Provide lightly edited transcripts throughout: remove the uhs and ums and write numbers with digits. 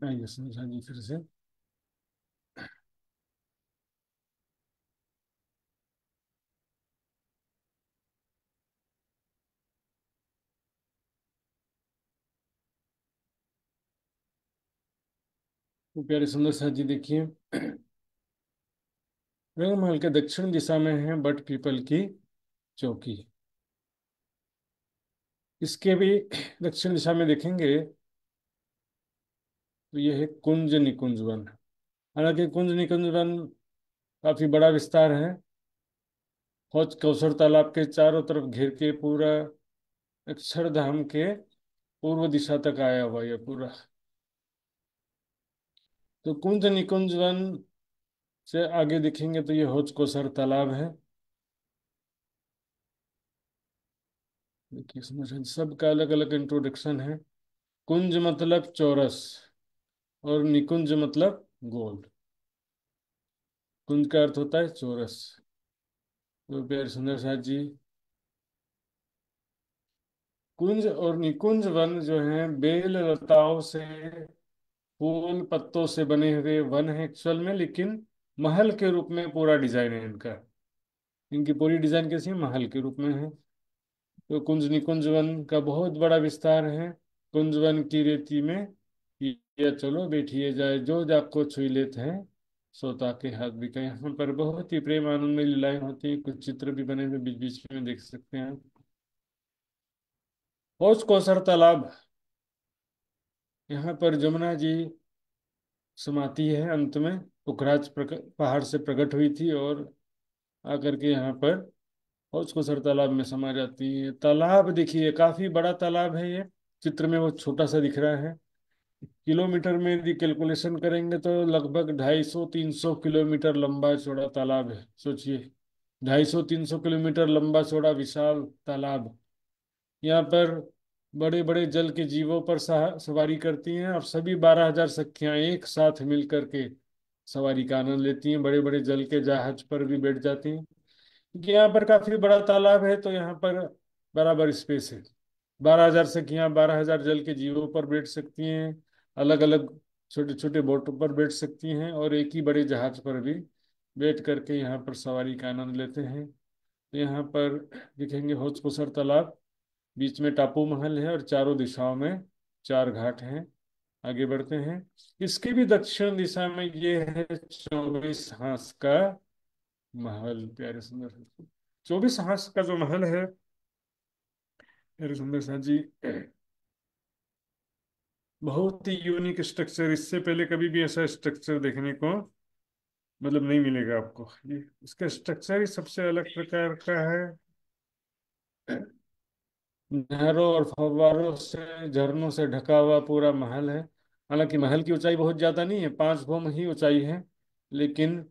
आइए समझा जी फिर से। तो प्यारे सुंदर साथ जी देखिए, रंगमहल के दक्षिण दिशा में है बट पीपल की चौकी। इसके भी दक्षिण दिशा में देखेंगे तो ये है कुंज निकुंज वन। हालांकि कुंज निकुंज वन काफी बड़ा विस्तार है। हौज कौसर तालाब के चारों तरफ घेर के पूरा अक्षरधाम के पूर्व दिशा तक आया हुआ ये पूरा। तो कुंज निकुंज वन से आगे देखेंगे तो ये हौज कौसर तालाब है। देखिए समझ, सबका अलग अलग इंट्रोडक्शन है। कुंज मतलब चौरस और निकुंज मतलब गोल। कुंज का अर्थ होता है चौरस। तो प्यारे सुंदर साथ जी, कुंज और निकुंज वन जो है बेल लताओं से, फूल पत्तों से बने हुए वन है एक्चुअल में, लेकिन महल के रूप में पूरा डिजाइन है इनका। इनकी पूरी डिजाइन कैसी है, महल के रूप में है। तो कुंज निकुंज वन का बहुत बड़ा विस्तार है। कुंज वन की रेती में या चलो बैठिए जाए, जो जाको छुई लेते हैं सोता के हाथ भी कहीं। यहाँ पर बहुत ही प्रेम आनंद में लीलाएं होती हैं। कुछ चित्र भी बने हुए बीच बीच में देख सकते हैं। हौज कौसर तालाब, यहाँ पर जमुना जी समाती है अंत में। पुखराज पहाड़ से प्रकट हुई थी और आकर के यहाँ पर हौज कौसर तालाब में समा जाती है। तालाब देखिए काफी बड़ा तालाब है ये। चित्र में वो छोटा सा दिख रहा है। किलोमीटर में यदि कैलकुलेशन करेंगे तो लगभग 250-300 किलोमीटर लंबा चौड़ा तालाब है। सोचिए, 250-300 किलोमीटर लंबा चौड़ा विशाल तालाब। यहाँ पर बड़े बड़े जल के जीवों पर सवारी करती हैं और सभी 12,000 सखियां एक साथ मिल करके सवारी का आनंद लेती हैं। बड़े बड़े जल के जहाज पर भी बैठ जाती हैं, क्योंकि यहाँ पर काफी बड़ा तालाब है तो यहाँ पर बराबर स्पेस है। 12,000 सखियां 12,000 जल के जीवों पर बैठ सकती हैं। अलग अलग छोटे छोटे बोटों पर बैठ सकती हैं और एक ही बड़े जहाज पर भी बैठ करके यहाँ पर सवारी का आनंद लेते हैं। तो यहाँ पर दिखेंगे हौज कुसर तालाब, बीच में टापू महल है और चारों दिशाओं में चार घाट हैं। आगे बढ़ते हैं। इसके भी दक्षिण दिशा में ये है 24 हांस का महल। प्यारे सुंदर, 24 हांस का जो महल है प्यारे सुंदर साथ जी, बहुत ही यूनिक स्ट्रक्चर। इससे पहले कभी भी ऐसा स्ट्रक्चर देखने को मतलब नहीं मिलेगा आपको। ये इसका स्ट्रक्चर ही सबसे अलग प्रकार का है। नहरों और फव्वारों से, झरनों से ढका हुआ पूरा महल है। हालांकि महल की ऊंचाई बहुत ज्यादा नहीं है, 5 भौम ही ऊंचाई है, लेकिन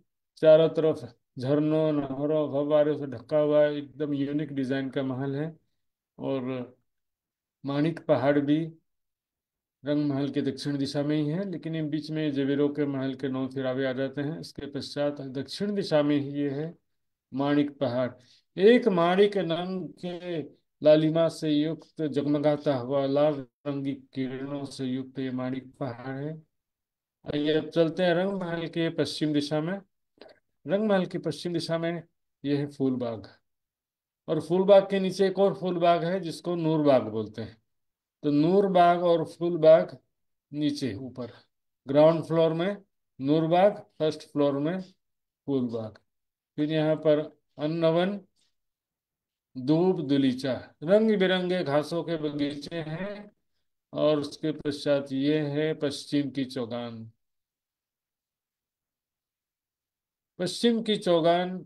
चारों तरफ झरनों नहरों फव्वारों से ढका हुआ एकदम यूनिक डिजाइन का महल है। और माणिक पहाड़ भी रंग महल के दक्षिण दिशा में ही है, लेकिन इन बीच में जवेरों के महल के 9 फिरावे आ जाते हैं। इसके पश्चात दक्षिण दिशा में ही ये है माणिक पहाड़। एक माणिक रंग के लालिमा से युक्त जगमगाता हुआ लाल रंगी किरणों से युक्त ये माणिक पहाड़ है। आइए अब चलते हैं रंग महल के पश्चिम दिशा में। रंग महल की पश्चिम दिशा में यह है फूलबाग। और फूलबाग के नीचे एक और फूलबाग है जिसको नूरबाग बोलते हैं। तो नूरबाग और फूलबाग नीचे ऊपर, ग्राउंड फ्लोर में नूरबाग, फर्स्ट फ्लोर में फूलबाग। फिर यहाँ पर अन्नवन, दूब दलीचा, रंग बिरंगे घासों के बगीचे हैं। और उसके पश्चात ये है पश्चिम की चौगान। पश्चिम की चौगान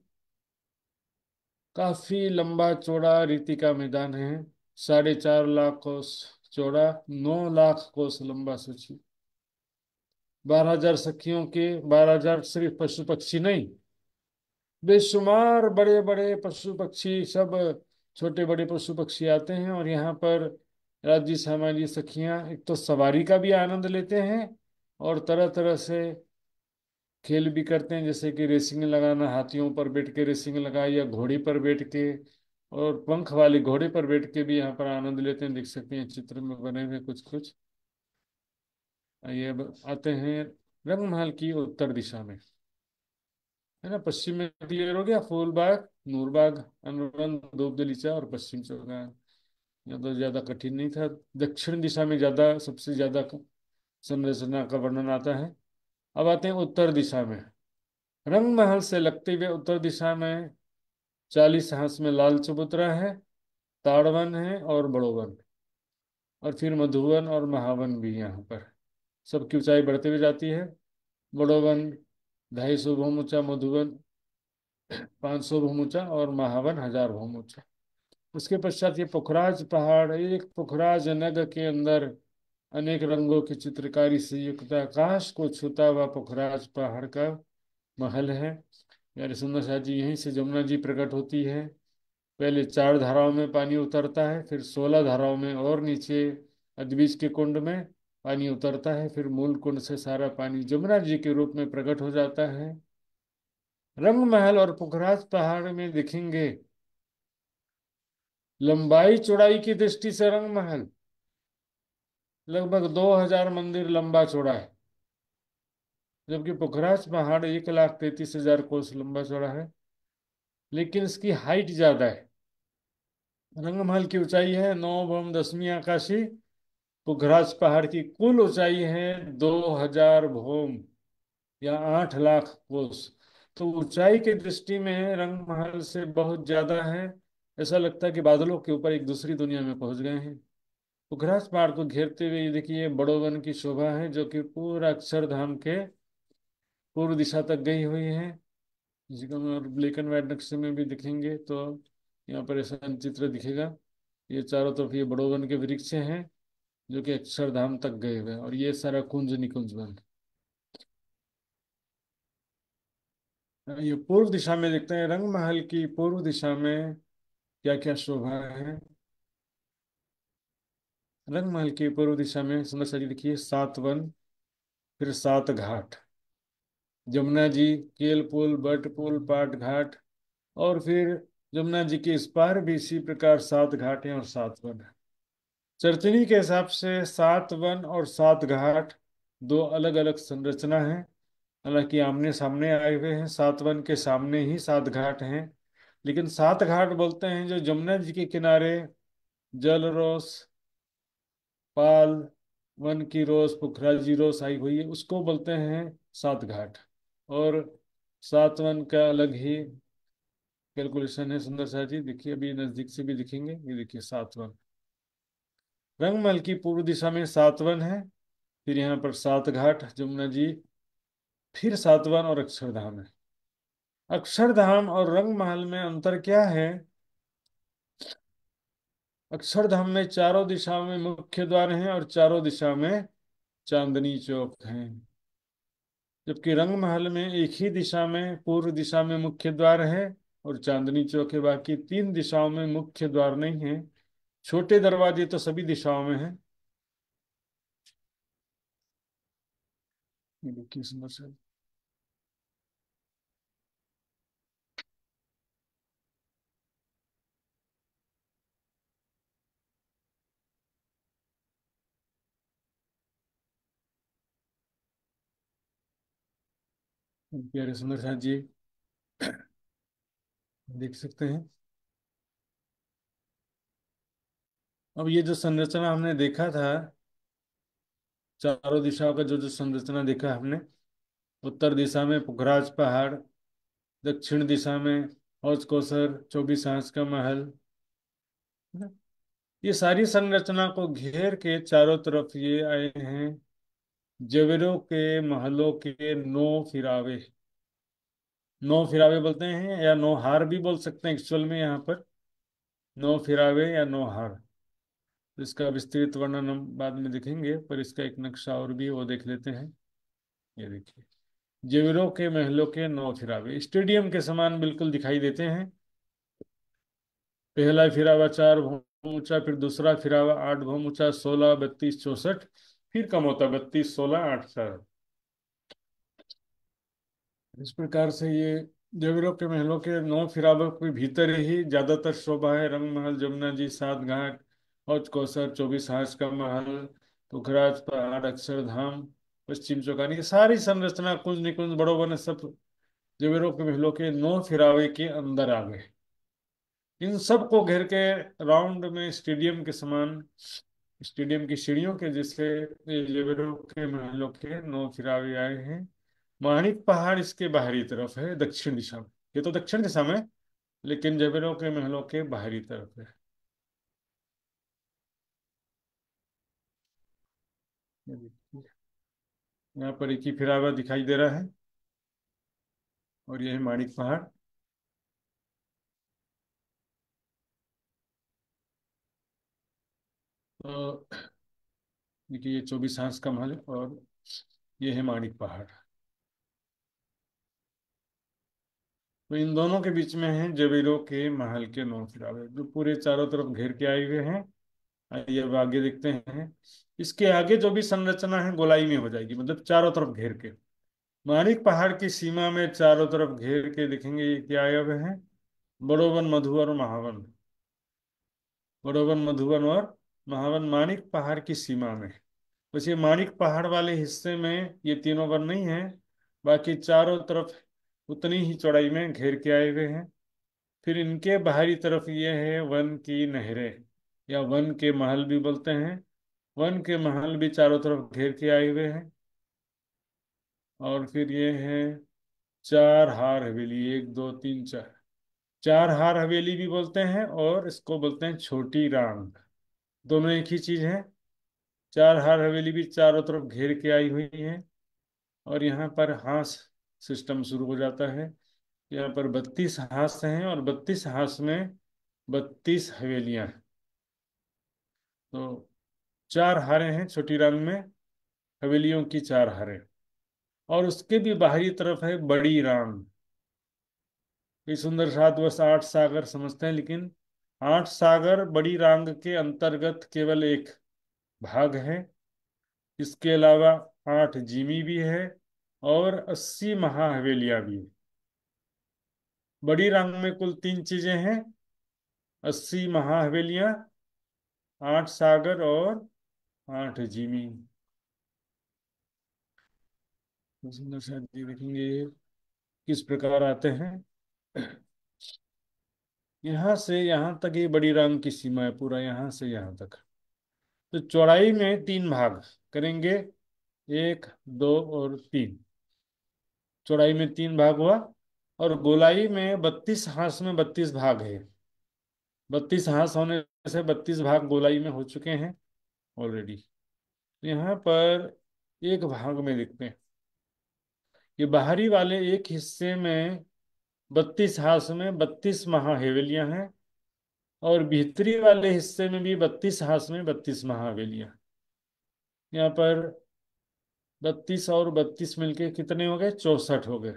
काफी लंबा चौड़ा रीति का मैदान है। 4.5 लाख कोस चौड़ा, 9 लाख कोस लंबा। सोचिए, 12,000 सखियों के, 12,000 सिर्फ पशु पक्षी नहीं, बेशुमार बड़े बड़े पशु पक्षी सब, छोटे बड़े पशु पक्षी आते हैं और यहाँ पर राज्य सामान्य सखियां एक तो सवारी का भी आनंद लेते हैं और तरह तरह से खेल भी करते हैं, जैसे कि रेसिंग लगाना, हाथियों पर बैठ के रेसिंग लगाई या घोड़े पर बैठ के, और पंख वाले घोड़े पर बैठ के भी यहाँ पर आनंद लेते हैं। देख सकते हैं चित्र में बने हुए कुछ कुछ। ये अब आते हैं रंग महल की उत्तर दिशा में। है ना, पश्चिम में क्लियर हो गया, फूलबाग, नूरबाग, अनुबंध, दूब दलीचा और पश्चिम चौगान। यह तो ज्यादा कठिन नहीं था। दक्षिण दिशा में ज्यादा, सबसे ज्यादा संरचना का वर्णन आता है। अब आते हैं उत्तर दिशा में। रंग महल से लगते हुए उत्तर दिशा में 40 हांस में लाल चबूतरा है, ताड़वन है और बड़ोवन, और फिर मधुवन और महावन भी यहाँ पर। सबकी ऊंचाई बढ़ते हुए जाती है। बड़ोवन 250 भौम ऊंचा, मधुवन 500 भौम ऊंचा और महावन 1000 भौम ऊंचा। उसके पश्चात ये पुखराज पहाड़, एक पुखराज नग के अंदर अनेक रंगों की चित्रकारी से युक्त आकाश को छूता हुआ पुखराज पहाड़ का महल है। यार सुंदर शाह जी, यहीं से जमुना जी प्रकट होती है। पहले 4 धाराओं में पानी उतरता है, फिर 16 धाराओं में, और नीचे अदबीज के कुंड में पानी उतरता है, फिर मूल कुंड से सारा पानी जमुना जी के रूप में प्रकट हो जाता है। रंग महल और पुखराज पहाड़ में दिखेंगे, लंबाई चौड़ाई की दृष्टि से रंग महल लगभग 2000 मंदिर लंबा चौड़ा है, जबकि पुखराज पहाड़ 1,33,000 कोस लंबा चौड़ा है, लेकिन इसकी हाइट ज्यादा है। रंगमहल की ऊंचाई है 9 भौम 10वीं आकाशी, पुखराज पहाड़ की कुल ऊंचाई है 2000 भौम या 8 लाख कोस। तो ऊंचाई की दृष्टि में रंगमहल से बहुत ज्यादा है। ऐसा लगता है कि बादलों के ऊपर एक दूसरी दुनिया में पहुंच गए हैं। पुखराज पहाड़ को घेरते हुए ये देखिए बड़ोवन की शोभा है, जो कि पूरा अक्षरधाम के पूर्व दिशा तक गई हुई है। जिसको हम और ब्लैक एंड व्हाइट नक्शे में भी दिखेंगे तो यहाँ पर ऐसा चित्र दिखेगा। ये चारों तरफ ये बड़ोवन के वृक्ष हैं, जो कि अक्षरधाम तक गए हुए हैं, और ये सारा कुंज निकुंज वन। ये पूर्व दिशा में देखते हैं, रंग महल की पूर्व दिशा में क्या क्या शोभा है। रंग महल की पूर्व दिशा में सुंदर सा जी देखिए, 7 वन, फिर 7 घाट, जमुना जी, केल पुल, बट पुल, पाट घाट, और फिर जमुना जी के इस पार भी इसी प्रकार 7 घाट हैं और 7 वन है। चरचनी के हिसाब से 7 वन और 7 घाट दो अलग अलग संरचना है। हालांकि आमने सामने आए हुए हैं, 7 वन के सामने ही 7 घाट हैं, लेकिन 7 घाट बोलते हैं जो जमुना जी के किनारे जलरोस, पाल, वन की रोस, पुखराजी रोस आई हुई है, उसको बोलते हैं 7 घाट। और 7 वन का अलग ही कैलकुलेशन है। सुंदर शाह जी देखिए, अभी नजदीक से भी दिखेंगे, ये देखिए 7 वन। रंगमहल की पूर्व दिशा में 7 वन है, फिर यहाँ पर 7 घाट, जमुना जी, फिर 7 वन और अक्षरधाम है। अक्षरधाम और रंगमहल में अंतर क्या है? अक्षरधाम में चारों दिशाओं में मुख्य द्वार हैं और चारों दिशा में चांदनी चौक हैं, जबकि रंग महल में एक ही दिशा में, पूर्व दिशा में मुख्य द्वार है और चांदनी चौक है। बाकी 3 दिशाओं में मुख्य द्वार नहीं है। छोटे दरवाजे तो सभी दिशाओं में है। ये देखिए सुंदर सा, प्यारे सुंदर सा जी देख सकते हैं। अब ये जो संरचना हमने देखा था, चारों दिशाओं का जो जो संरचना देखा हमने, उत्तर दिशा में पुखराज पहाड़, दक्षिण दिशा में हौज कौसर, 24 हांस का महल, है ना? ये सारी संरचना को घेर के चारों तरफ ये आए हैं जवेरों के महलों के 9 फिरावे। 9 फिरावे बोलते हैं या 9 हार भी बोल सकते हैं एक्चुअल में, यहाँ पर 9 फिरावे या 9 हार। तो इसका विस्तृत वर्णन हम बाद में देखेंगे, पर इसका एक नक्शा और भी है, वो देख लेते हैं। ये देखिए, जवेरों के महलों के 9 फिरावे स्टेडियम के समान बिल्कुल दिखाई देते हैं। पहला फिरावा 4 भौम ऊंचा, फिर दूसरा फिरावा 8 भौम ऊंचा, 16, 32, 64, फिर कम होता 32, 16, 8, 4। इस प्रकार से ये जवीरों के महलों के 9 फिरावों के भीतर ही ज्यादातर शोभा है। रंग महल, जमुना जी, 7 घाट, हौज कौसर, 24 हांस का महल, पुखराज पहाड़, अक्षरधाम, पश्चिम चौकानी की सारी संरचना कुंज निकुंज बड़ो बने सब जवेरों के महलों के 9 फिरावे के अंदर आ गए। इन सबको घेर के राउंड में स्टेडियम के समान, स्टेडियम की सीढ़ियों के जैसे ये जवेरों के महलों के 9 फिरावे आए हैं। माणिक पहाड़ इसके बाहरी तरफ है, दक्षिण दिशा में। ये तो दक्षिण दिशा में, लेकिन जवेरों के महलों के बाहरी तरफ है। यहाँ पर एक ही फिरावा दिखाई दे रहा है, और यह है माणिक पहाड़। तो देखिए ये 24 हांस का महल है, और ये है माणिक पहाड़। तो इन दोनों के बीच में है जबीरों के महल के 9 फिरावे, जो पूरे चारों तरफ घेर के आए हुए हैं। आइए अब आगे देखते हैं। इसके आगे जो भी संरचना है गोलाई में हो जाएगी, मतलब चारों तरफ घेर के। माणिक पहाड़ की सीमा में चारों तरफ घेर के देखेंगे ये क्या आए हुए हैं, बड़ोवन, मधुवन और महावन। बड़ोवन, मधुवन और महावन माणिक पहाड़ की सीमा में। बस ये माणिक पहाड़ वाले हिस्से में ये तीनों वन नहीं है, बाकी चारों तरफ उतनी ही चौड़ाई में घेर के आए हुए हैं। फिर इनके बाहरी तरफ ये है वन की नहरें, या वन के महल भी बोलते हैं। वन के महल भी चारों तरफ घेर के आए हुए हैं। और फिर ये है चार हार हवेली, 1 2 3 4। चार हार हवेली भी बोलते हैं, और इसको बोलते हैं छोटी रांग। दोनों एक ही चीज है। चार हार हवेली भी चारों तरफ घेर के आई हुई है। और यहाँ पर हांस सिस्टम शुरू हो जाता है। यहाँ पर 32 हांस हैं, और 32 हांस में 32 हवेलियां हैं। तो चार हारे हैं छोटी रंग में, हवेलियों की चार हारे। और उसके भी बाहरी तरफ है बड़ी रांग। ये सुंदर सात बस 8 सागर समझते हैं, लेकिन 8 सागर बड़ी रांग के अंतर्गत केवल एक भाग है। इसके अलावा 8 जीमी भी है, और 80 महाहवेलियां भी है। बड़ी रांग में कुल 3 चीजें हैं: 80 महाहवेलियां, 8 सागर, और 8 जीमी। तो सुंदर सा जी देखेंगे ये किस प्रकार आते हैं। यहाँ से यहाँ तक ये बड़ी रांग की सीमा है, पूरा यहाँ से यहाँ तक। तो चौड़ाई में 3 भाग करेंगे, 1 2 और 3। चौड़ाई में 3 भाग हुआ, और गोलाई में 32 हांस में 32 भाग है। 32 हांस होने से 32 भाग गोलाई में हो चुके हैं ऑलरेडी। यहाँ पर एक भाग में देखते हैं, ये बाहरी वाले एक हिस्से में 32 हांस में 32 महाहवेलियां हैं, और भीतरी वाले हिस्से में भी 32 हांस में 32 महाहवेलियां। यहाँ पर 32 और 32 मिलके कितने हो गए, 64 हो गए।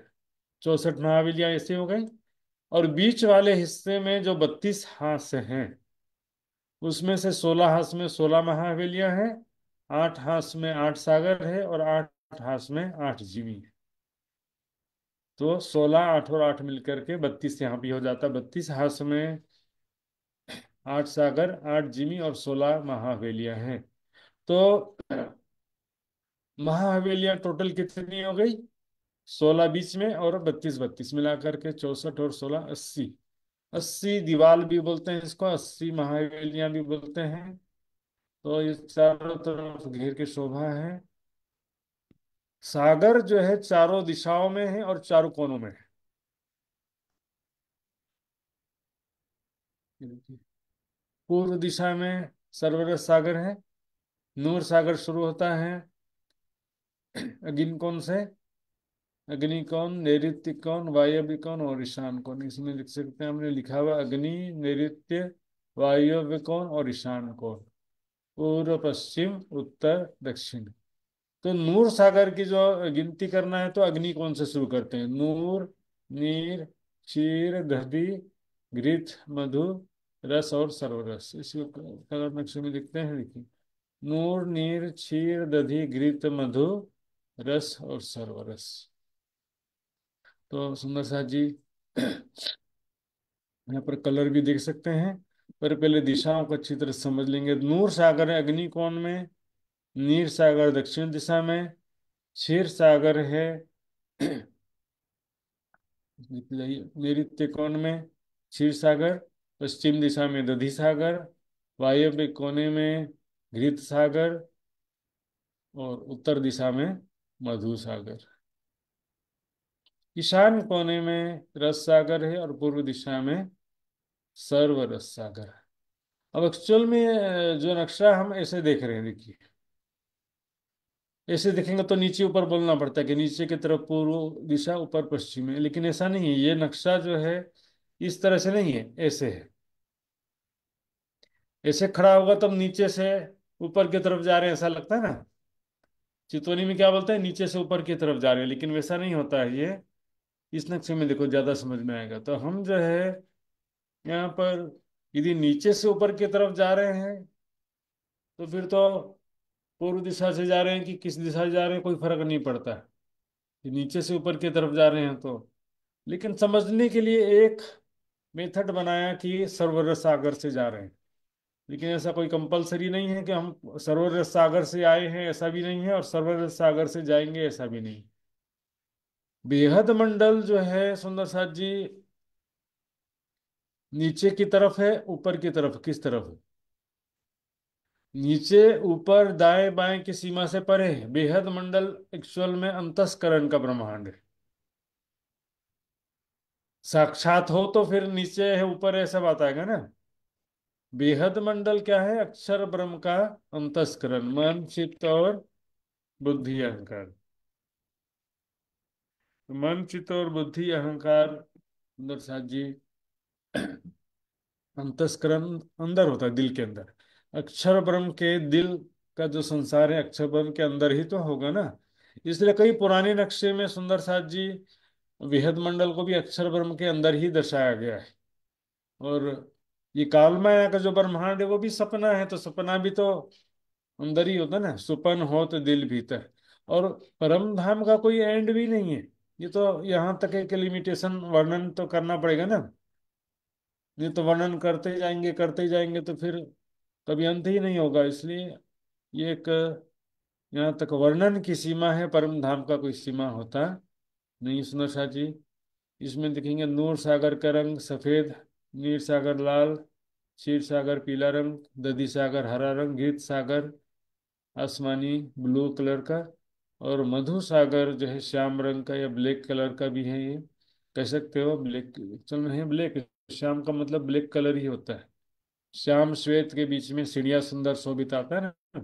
64 महाहवेलियां ऐसे हो गई। और बीच वाले हिस्से में जो 32 हांस हैं, उसमें से 16 हांस में 16 महाहवेलियां हैं, 8 हांस में 8 सागर है, और 8 हांस में 8 जीवी है। तो 16, 8 और 8 मिलकर के 32 यहाँ भी हो जाता है। 32 हांस में 8 सागर, 8 जिमी, और 16 महाहवेलियां हैं। तो महाहवेलियां टोटल कितनी हो गई, 16 बीच में, और 32 32 मिलाकर के 64 और 16 80। 80 दीवाल भी बोलते हैं इसको, 80 महाहवेलियां भी बोलते हैं। तो ये चारों तरफ घेर के शोभा है। सागर जो है चारों दिशाओं में है और चारों कोनों में है। ये देखिए, पूर्व दिशा में सर्वरस सागर है। नूर सागर शुरू होता है अगिन कौन से, अग्नि कौन, नैऋत्य कौन, वायव्य कौन और ईशान कौन। इसमें लिख सकते हैं, हमने लिखा हुआ अग्नि, नैऋत्य, वायव्य कौन और ईशान कौन। पूर्व, पश्चिम, उत्तर, दक्षिण। तो नूर सागर की जो गिनती करना है तो अग्नि कौन से शुरू करते हैं, नूर, नीर, क्षीर, दधि, घृत, मधु, रस और सर्वरस। इसको कलर नक्शे में लिखते हैं, देखिए, नूर, नीर, क्षीर, दधि, घृत, मधु, रस और सर्वरस। तो सुंदर साथ जी यहाँ पर कलर भी देख सकते हैं। पर पहले दिशाओं को अच्छी तरह समझ लेंगे। नूर सागर है अग्नि कोण में, नीर सागर दक्षिण दिशा में, क्षीर सागर है नैऋत्य कोण में क्षीर सागर, पश्चिम दिशा में दधी सागर, वायव्य कोने में घृत सागर, और उत्तर दिशा में मधु सागर। ईशान कोने में रस सागर है और पूर्व दिशा में सर्व रस सागर है। अब एक्चुअल में जो नक्शा हम ऐसे देख रहे हैं, देखिए ऐसे देखेंगे तो नीचे ऊपर बोलना पड़ता है कि नीचे की तरफ पूर्व दिशा, ऊपर पश्चिम है, लेकिन ऐसा नहीं है। ये नक्शा जो है इस तरह से नहीं है, ऐसे है। ऐसे खड़ा होगा तब नीचे से ऊपर की तरफ जा रहे हैं ऐसा लगता है ना। चितौनी में क्या बोलते हैं, नीचे से ऊपर की तरफ जा रहे हैं, लेकिन वैसा नहीं होता है ये। इस नक्शे में देखो ज्यादा समझ में आएगा। तो हम जो है यहाँ पर यदि नीचे से ऊपर की तरफ जा रहे हैं तो फिर तो पूर्व दिशा से जा रहे हैं कि किस दिशा से जा रहे हैं कोई फर्क नहीं पड़ता, कि नीचे से ऊपर की तरफ जा रहे हैं तो। लेकिन समझने के लिए एक मेथड बनाया कि सरोवर सागर से जा रहे हैं, लेकिन ऐसा कोई कंपलसरी नहीं है कि हम सरोवर सागर से आए हैं, ऐसा भी नहीं है, और सरोवर सागर से जाएंगे ऐसा भी नहीं। बेहद मंडल जो है सुंदर साथ जी, नीचे की तरफ है ऊपर की तरफ, किस तरफ है? नीचे ऊपर दाएं बाएं की सीमा से परे है। बेहद मंडल एक्चुअल में अंतस्करण का ब्रह्मांड है। साक्षात हो तो फिर नीचे है ऊपर है, सब आता है ना। बेहद मंडल क्या है? अक्षर ब्रह्म का अंतस्करण, मन चित्त और बुद्धि अहंकार। मन चित्त और बुद्धि अहंकार सुंदर साथ जी अंतस्करण अंदर होता है, दिल के अंदर। अक्षर ब्रह्म के दिल का जो संसार है अक्षर ब्रह्म के अंदर ही तो होगा ना। इसलिए कई पुराने नक्शे में सुंदर साथ जी वृहद मंडल को भी अक्षर ब्रह्म के अंदर ही दर्शाया गया है। और ये काल माया का जो ब्रह्मांड है वो भी सपना है, तो सपना भी तो अंदर ही होता है ना। सुपन हो तो दिल भीतर। और परम धाम का कोई एंड भी नहीं है। ये तो यहाँ तक है कि लिमिटेशन वर्णन तो करना पड़ेगा ना। ये तो वर्णन करते ही जाएंगे तो फिर कभी अंत ही नहीं होगा। इसलिए ये एक यहाँ तक वर्णन की सीमा है, परम धाम का कोई सीमा होता नहीं सुंदर शाह जी। इसमें देखेंगे नूर सागर का रंग सफेद, नीर सागर लाल, क्षीर सागर पीला रंग, दधी सागर हरा रंग, घृत सागर आसमानी ब्लू कलर का, और मधु सागर जो है श्याम रंग का या ब्लैक कलर का भी है। ये कह सकते हो ब्लैक, चल में है ब्लैक। श्याम का मतलब ब्लैक कलर ही होता है। श्याम श्वेत के बीच में सीढ़िया सुंदर शोभित आता है ना।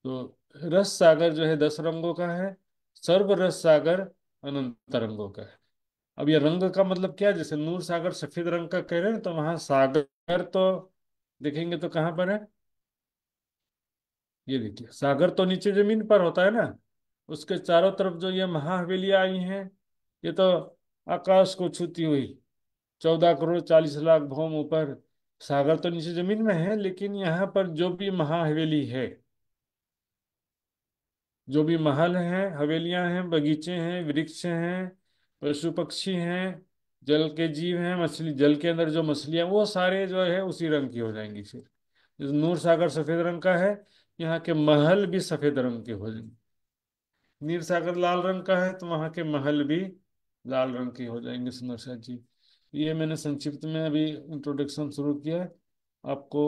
तो रस सागर जो है 10 रंगों का है। सर्व रस सागर अनंत रंगों का है। अब ये रंग का मतलब क्या है? जैसे नूर सागर सफेद रंग का कह रहे हैं तो वहां सागर तो देखेंगे तो कहाँ पर है? ये देखिए सागर तो नीचे जमीन पर होता है ना। उसके चारों तरफ जो ये महाहवेलियां आई हैं, ये तो आकाश को छूती हुई 14 करोड़ 40 लाख भौम ऊपर। सागर तो नीचे जमीन में है, लेकिन यहाँ पर जो भी महाहवेली है, जो भी महल हैं, हवेलियां हैं, बगीचे हैं, वृक्ष हैं, पशु पक्षी हैं, जल के जीव हैं, मछली जल के अंदर जो मछलियां, वो सारे जो है उसी रंग की हो जाएंगी फिर। जैसे नूर सागर सफेद रंग का है, यहाँ के महल भी सफेद रंग के हो जाएंगे। नीर सागर लाल रंग का है तो वहाँ के महल भी लाल रंग के हो जाएंगे सुंदर साथ जी। ये मैंने संक्षिप्त में अभी इंट्रोडक्शन शुरू किया है। आपको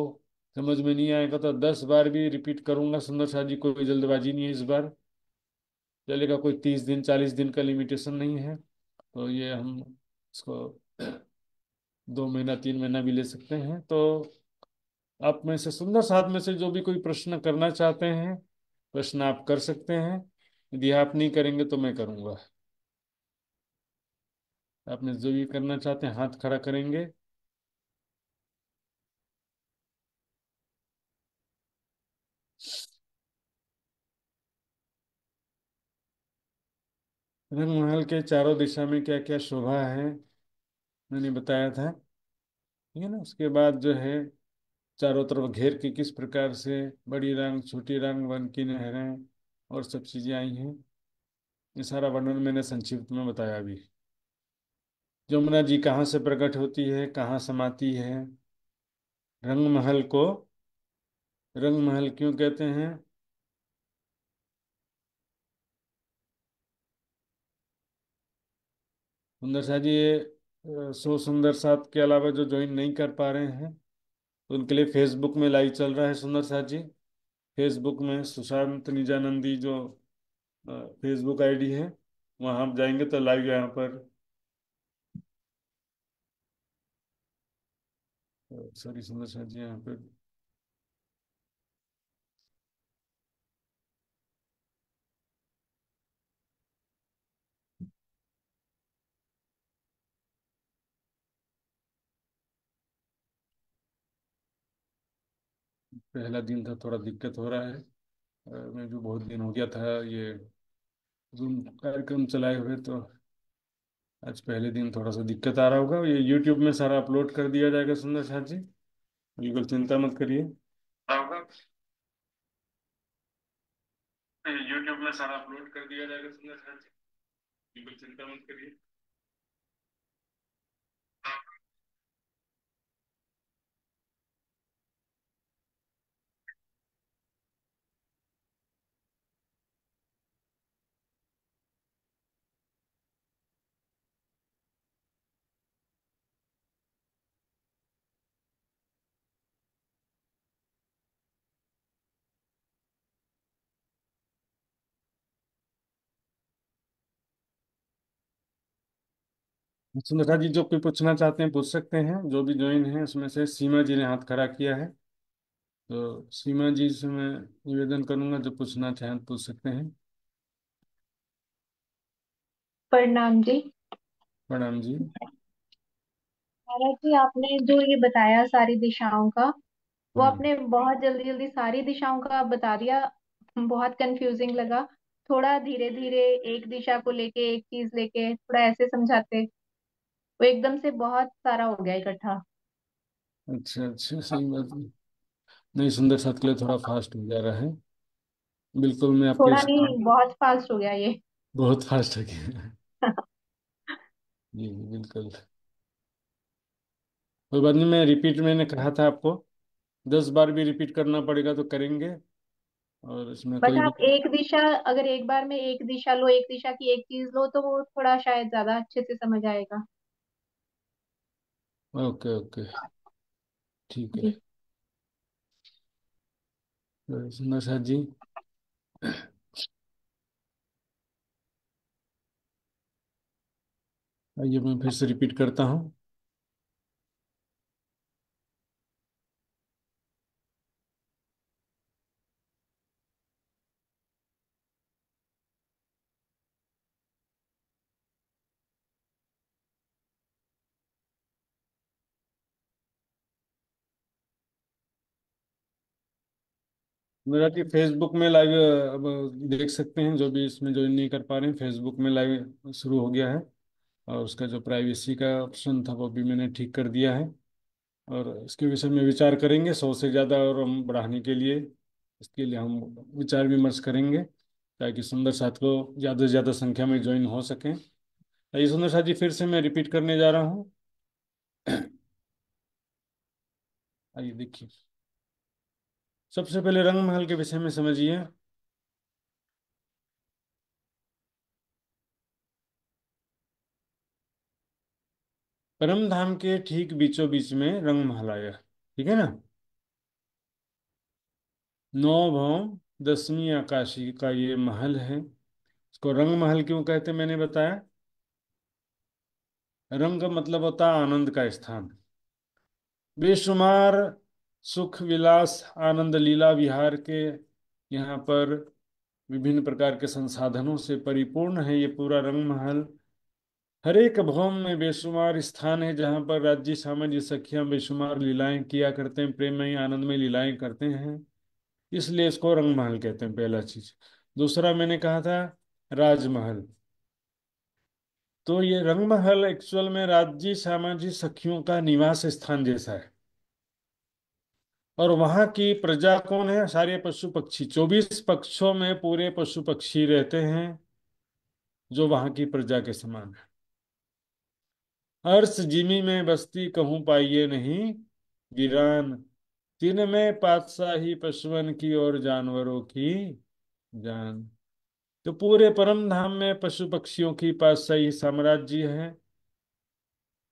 समझ में नहीं आएगा तो 10 बार भी रिपीट करूंगा सुंदर साथ जी, कोई जल्दबाजी नहीं है इस बार। चलेगा, कोई 30 दिन 40 दिन का लिमिटेशन नहीं है। तो ये हम इसको 2 महीना 3 महीना भी ले सकते हैं। तो आप में से सुंदर साथ में से जो भी कोई प्रश्न करना चाहते हैं, प्रश्न आप कर सकते हैं। यदि आप नहीं करेंगे तो मैं करूंगा। आपने जो भी करना चाहते हैं हाथ खड़ा करेंगे। रंग महल के चारों दिशा में क्या क्या शोभा है मैंने बताया था, ठीक है ना। उसके बाद जो है चारों तरफ घेर के किस प्रकार से बड़ी रंग छोटी रंग वन की नहरें और सब चीजें आई हैं, ये सारा वर्णन मैंने संक्षिप्त में बताया अभी। यमुना जी कहाँ से प्रकट होती है, कहाँ समाती है, रंग महल को रंग महल क्यों कहते हैं, सुंदर शाह जी, ये सो सुंदर साथ के अलावा जो ज्वाइन नहीं कर पा रहे हैं, तो उनके लिए फेसबुक में लाइव चल रहा है सुंदर साथ जी। फेसबुक में सुशांत निजानंदी जो फेसबुक आईडी है, वहाँ आप जाएंगे तो लाइव यहाँ पर, सॉरी सुंदर शाह जी, यहाँ पर पहला दिन था, थोड़ा दिक्कत हो रहा है। मैं जो बहुत दिन हो गया था ये जूम कार्यक्रम चलाए हुए, तो आज पहले दिन थोड़ा सा दिक्कत आ रहा होगा। ये यूट्यूब में सारा अपलोड कर दिया जाएगा सुंदर शाह जी, बिल्कुल चिंता मत करिए। होगा, यूट्यूब में सारा अपलोड कर दिया जाएगा सुंदर शाह जी, बिल्कुल चिंता मत करिए। सुंदर शाह जी, जो कोई पूछना चाहते हैं पूछ सकते हैं, जो भी ज्वाइन है उसमें से सीमा जी ने हाथ खड़ा किया है, तो सीमा जी से मैं निवेदन करूंगा, जो पूछना चाहें पूछ सकते हैं। प्रणाम जी। प्रणाम जी। महाराज जी, आपने जो ये बताया सारी दिशाओं का, वो हम्म। आपने बहुत जल्दी जल्दी सारी दिशाओं का बता दिया। बहुत कंफ्यूजिंग लगा। थोड़ा धीरे धीरे एक दिशा को लेके, एक चीज लेके थोड़ा ऐसे समझाते, वो एकदम से बहुत सारा हो गया इकट्ठा। अच्छा अच्छा, सही बात है। नहीं, सुंदर साथ के लिए थोड़ा फास्ट हो जा रहा है। बिल्कुल, मैं आपके थोड़ा नहीं, बहुत फास्ट हो गया ये। बहुत फास्ट हो गया। जी जी, बिल्कुल। कोई बात नहीं, मैं रिपीट, मैंने कहा था आपको 10 बार भी रिपीट करना पड़ेगा तो करेंगे, और इसमें बट कोई भी। आप एक दिशा, अगर एक बार में एक दिशा लो, एक दिशा की एक चीज लो, तो वो थोड़ा शायद ज्यादा अच्छे से समझ आएगा। ओके ओके, ठीक है। जी। तो सुंदर साथ जी, आइए मैं फिर से रिपीट करता हूँ। मेरा कि फेसबुक में लाइव अब देख सकते हैं, जो भी इसमें ज्वाइन नहीं कर पा रहे हैं, फेसबुक में लाइव शुरू हो गया है। और उसका जो प्राइवेसी का ऑप्शन था वो भी मैंने ठीक कर दिया है। और इसके विषय में विचार करेंगे 100 से ज़्यादा और हम बढ़ाने के लिए, इसके लिए हम विचार विमर्श करेंगे, ताकि सुंदर साथ को ज़्यादा से ज़्यादा संख्या में ज्वाइन हो सकें। ये सुंदर साथ जी, फिर से मैं रिपीट करने जा रहा हूँ। आइए देखिए, सबसे पहले रंग महल के विषय में समझिए। परम धाम के ठीक बीचों बीच में रंग महल आया, ठीक है ना। नौ भवन 10वीं आकाशी का ये महल है। इसको रंग महल क्यों कहते हैं, मैंने बताया। रंग का मतलब होता है आनंद का स्थान। बेशुमार सुख विलास आनंद लीला विहार के यहाँ पर विभिन्न प्रकार के संसाधनों से परिपूर्ण है ये पूरा रंग महल। हर एक भवन में बेशुमार स्थान है जहाँ पर राज्य सामान्य सखियां बेशुमार लीलाएं किया करते हैं, प्रेममयी आनंदमय लीलाएं करते हैं, इसलिए इसको रंग महल कहते हैं, पहला चीज। दूसरा मैंने कहा था राजमहल। तो ये रंग महल एक्चुअल में राज्य सामाजिक सखियों का निवास स्थान जैसा है। और वहां की प्रजा कौन है, सारे पशु पक्षी, 24 पक्षों में पूरे पशु पक्षी रहते हैं, जो वहां की प्रजा के समान है। अर्श जिमी में बस्ती कहूँ पाइए नहीं वीरान, तीन में पातशाही पशुअन की और जानवरों की जान। तो पूरे परम धाम में पशु पक्षियों की पातशाही साम्राज्य है।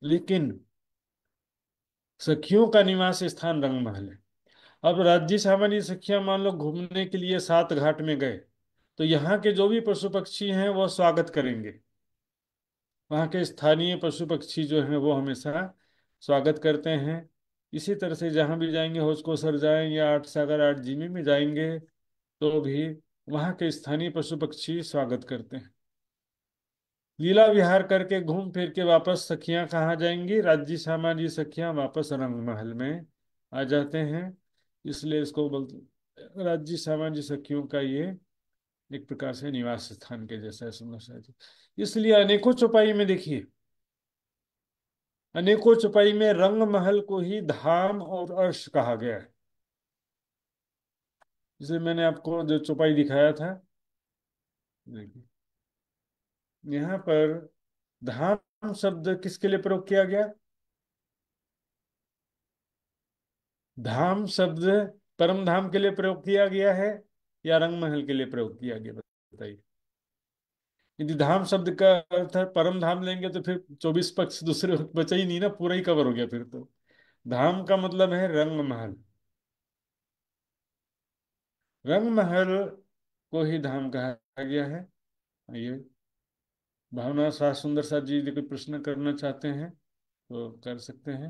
लेकिन सखियों का निवास स्थान रंगमहल है। अब राज्य सामान्य सखियां मान लो घूमने के लिए सात घाट में गए, तो यहाँ के जो भी पशु पक्षी हैं वो स्वागत करेंगे। वहाँ के स्थानीय पशु पक्षी जो हैं वो हमेशा स्वागत करते हैं। इसी तरह से जहाँ भी जाएंगे, होस कोसर जाएं या आठ सागर आठ जीमी में जाएंगे, तो भी वहाँ के स्थानीय पशु पक्षी स्वागत करते हैं। लीला विहार करके घूम फिर के वापस सखियां कहाँ जाएंगी? राज्य सामान्य सखियां वापस रंग महल में आ जाते हैं। इसलिए इसको बोलते राज्य सामान्य सखियों का ये एक प्रकार से निवास स्थान के जैसा है, सुंदर सा जी। इसलिए अनेकों चौपाई में देखिए, अनेकों चौपाई में रंग महल को ही धाम और अर्श कहा गया है। जैसे मैंने आपको जो चौपाई दिखाया था, देखिए यहाँ पर धाम शब्द किसके लिए प्रयोग किया गया? धाम शब्द परम धाम के लिए प्रयोग किया गया है या रंग महल के लिए प्रयोग किया गया, बताइए। यदि धाम शब्द का अर्थ है परम धाम लेंगे तो फिर 24 पक्ष दूसरे बचा ही नहीं ना, पूरा ही कवर हो गया फिर तो। धाम का मतलब है रंग महल। रंग महल को ही धाम कहा गया है। ये भावना सा सुंदर सा जी यदि कोई प्रश्न करना चाहते हैं तो कर सकते हैं।